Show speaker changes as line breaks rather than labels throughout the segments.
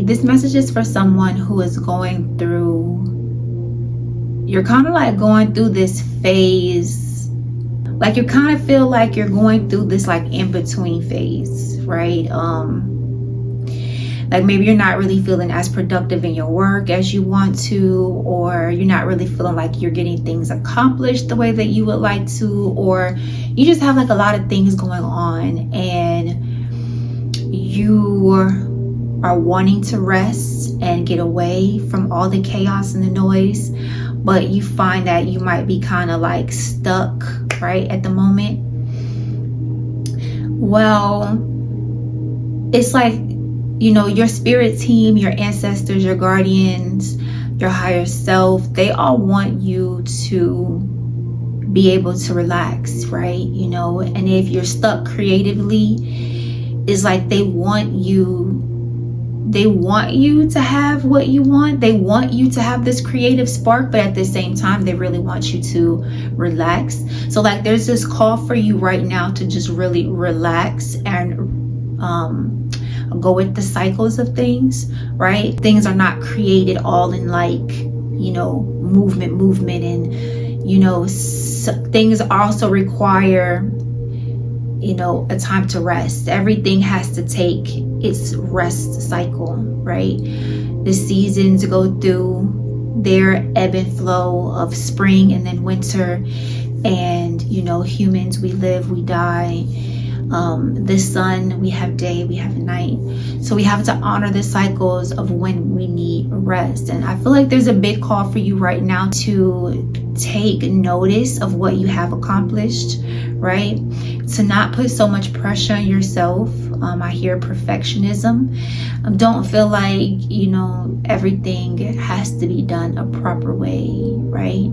This message is for someone who is going through, you're kind of like going through this phase, like you kind of feel like you're going through this like in-between phase, right? Like maybe you're not really feeling as productive in your work as you want to, or you're not really feeling like you're getting things accomplished the way that you would like to, or you just have like a lot of things going on and you are wanting to rest and get away from all the chaos and the noise, but you find that you might be kind of like stuck right at the moment. Well, it's like, you know, your spirit team, your ancestors, your guardians, your higher self, they all want you to be able to relax, right? You know, and if you're stuck creatively, it's like they want you to have what you want. They want you to have this creative spark, but at the same time, they really want you to relax. So like there's this call for you right now to just really relax and go with the cycles of things, right? Things are not created all in like, you know, movement and, you know, things also require, you know, a time to rest. Everything has to take its rest cycle, right? The seasons go through their ebb and flow of spring and then winter, and, you know, humans, we live, we die. The sun, we have day, we have night. So we have to honor the cycles of when we need rest. And I feel like there's a big call for you right now to take notice of what you have accomplished, right? To not put so much pressure on yourself. I hear perfectionism. Don't feel like, you know, everything has to be done a proper way, right?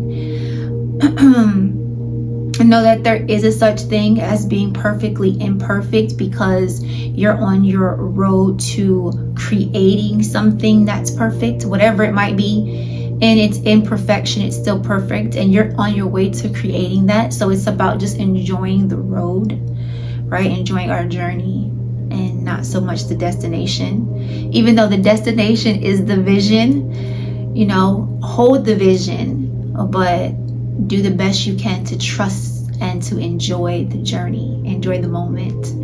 Know that there is a such thing as being perfectly imperfect, because you're on your road to creating something that's perfect, whatever it might be. And it's imperfection, it's still perfect, and you're on your way to creating that. So it's about just enjoying the road, right? Enjoying our journey and not so much the destination. Even though the destination is the vision, you know, hold the vision, but do the best you can to trust and to enjoy the journey, enjoy the moment.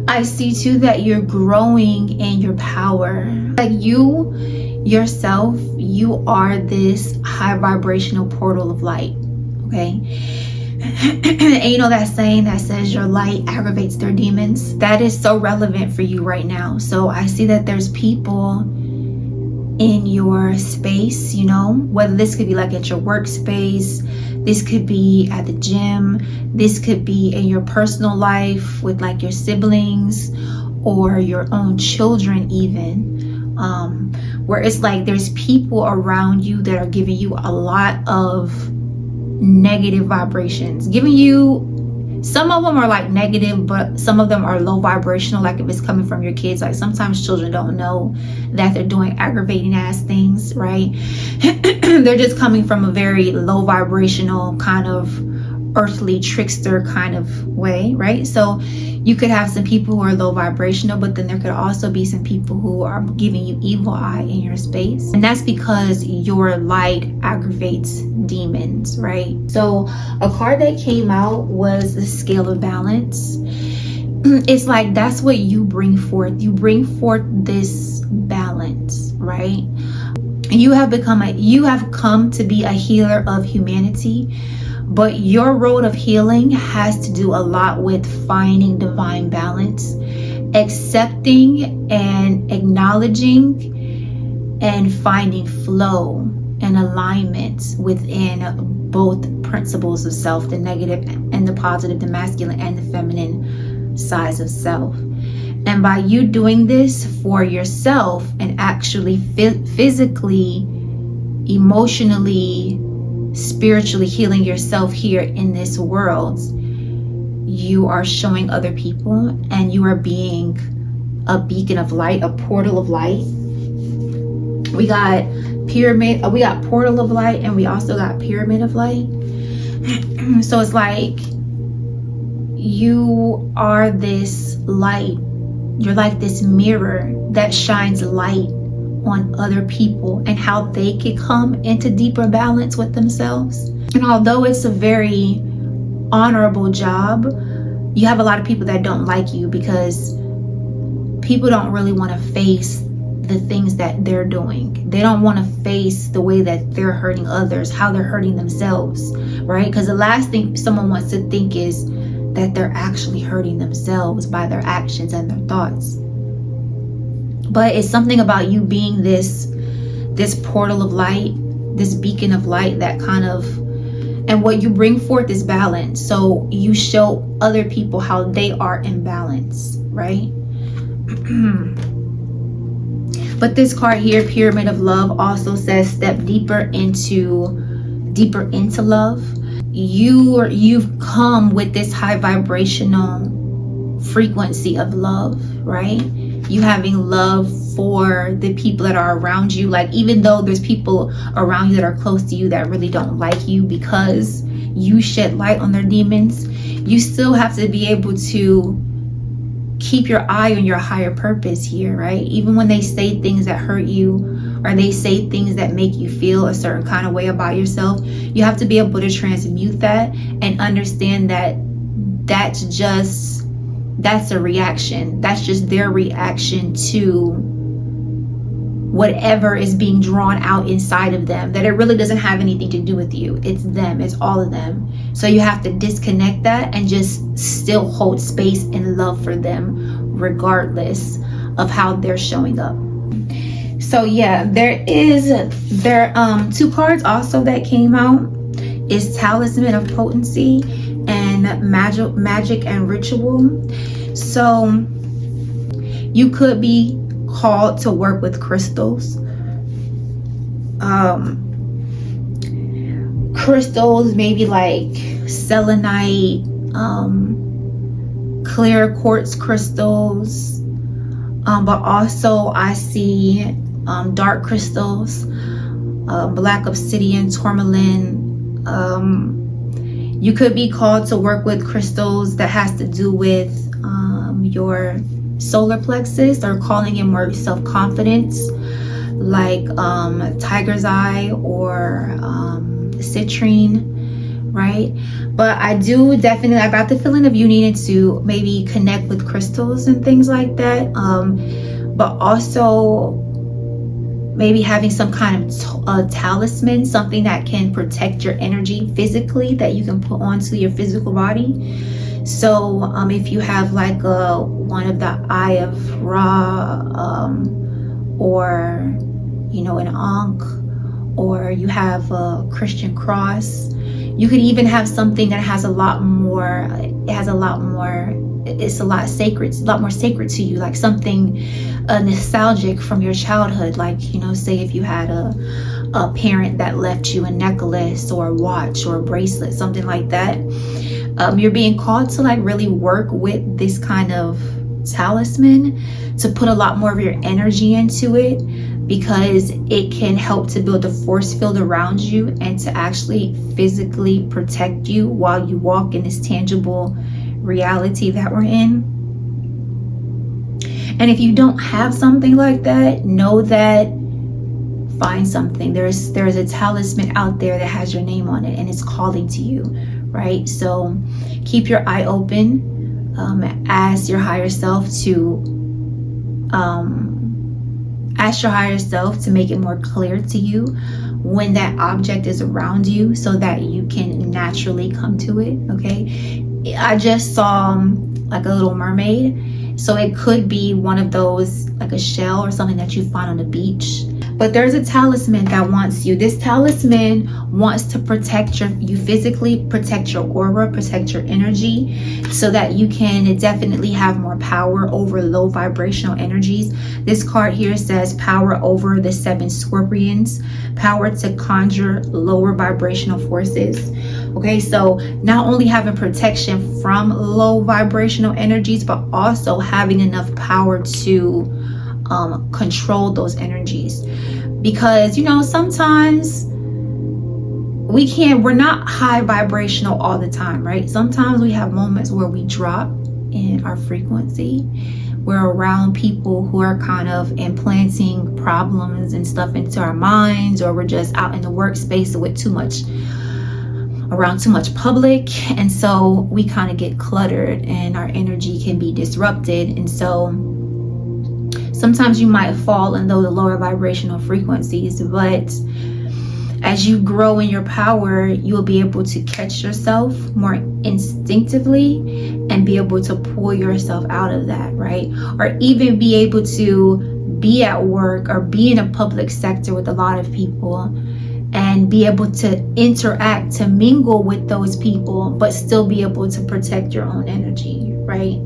I see too that you're growing in your power. Like you yourself, you are this high vibrational portal of light, okay? And you know that saying that says your light aggravates their demons? That is so relevant for you right now. So I see that there's people in your space, you know, whether this could be like at your workspace, this could be at the gym, this could be in your personal life with like your siblings or your own children even, where it's like there's people around you that are giving you a lot of negative vibrations, giving you, some of them are like negative, but some of them are low vibrational. Like if it's coming from your kids, like sometimes children don't know that they're doing aggravating ass things, right? They're just coming from a very low vibrational kind of earthly trickster kind of way, right? So you could have some people who are low vibrational, but then there could also be some people who are giving you evil eye in your space. And that's because your light aggravates demons, right? So a card that came out was the Scale of Balance. It's like that's what you bring forth. You bring forth this balance, right? You have come to be a healer of humanity. But your road of healing has to do a lot with finding divine balance, accepting and acknowledging and finding flow and alignment within both principles of self, the negative and the positive, the masculine and the feminine sides of self. And by you doing this for yourself and actually physically, emotionally, spiritually healing yourself here in this world, you are showing other people, and you are being a beacon of light, a portal of light. We got pyramid, we got portal of light, and we also got pyramid of light. So it's like you are this light. You're like this mirror that shines light on other people and how they could come into deeper balance with themselves. And although it's a very honorable job, you have a lot of people that don't like you because people don't really want to face the things that they're doing. They don't want to face the way that they're hurting others, how they're hurting themselves, right? Because the last thing someone wants to think is that they're actually hurting themselves by their actions and their thoughts. But it's something about you being this portal of light, this beacon of light that kind of, and what you bring forth is balance. So you show other people how they are in balance, right? But this card here, Pyramid of Love, also says step deeper into love. You've come with this high vibrational frequency of love, right? You having love for the people that are around you. Like, even though there's people around you that are close to you that really don't like you because you shed light on their demons, you still have to be able to keep your eye on your higher purpose here, right? Even when they say things that hurt you, or they say things that make you feel a certain kind of way about yourself, you have to be able to transmute that and understand that that's a reaction. That's just their reaction to whatever is being drawn out inside of them, that it really doesn't have anything to do with you. It's them. It's all of them. So you have to disconnect that and just still hold space and love for them regardless of how they're showing up. So yeah, there two cards also that came out is Talisman of Potency and Magic and Ritual. So you could be called to work with crystals. Crystals, maybe like selenite, clear quartz crystals, but also I see dark crystals, black obsidian, tourmaline. You could be called to work with crystals that has to do with your solar plexus, or calling in more self-confidence, like tiger's eye or citrine, right? But I got the feeling of you needed to maybe connect with crystals and things like that, but also maybe having some kind of talisman, something that can protect your energy physically, that you can put onto your physical body. So if you have like one of the Eye of Ra, or an Ankh, or you have a Christian cross, you could even have something that has a lot more. It's a lot sacred. It's a lot more sacred to you, like something nostalgic from your childhood. Like, say if you had a parent that left you a necklace or a watch or a bracelet, something like that. You're being called to like really work with this kind of talisman, to put a lot more of your energy into it, because it can help to build a force field around you and to actually physically protect you while you walk in this tangible reality that we're in. And if you don't have something like that, know that find something. There's a talisman out there that has your name on it and it's calling to you, right? So keep your eye open. Ask your higher self to make it more clear to you when that object is around you, so that you can naturally come to it. Okay, I just saw like a little mermaid, so it could be one of those, like a shell or something that you find on the beach. But there's a talisman that wants you. This talisman wants to protect you physically, protect your aura, protect your energy, so that you can definitely have more power over low vibrational energies. This card here says power over the 7 scorpions, power to conjure lower vibrational forces. Okay, so not only having protection from low vibrational energies, but also having enough power to control those energies. Because sometimes we're not high vibrational all the time, right? Sometimes we have moments where we drop in our frequency, we're around people who are kind of implanting problems and stuff into our minds, or we're just out in the workspace with around too much public, and so we kind of get cluttered and our energy can be disrupted. And so sometimes you might fall in those lower vibrational frequencies, but as you grow in your power, you'll be able to catch yourself more instinctively and be able to pull yourself out of that, right? Or even be able to be at work or be in a public sector with a lot of people and be able to interact, to mingle with those people, but still be able to protect your own energy, right?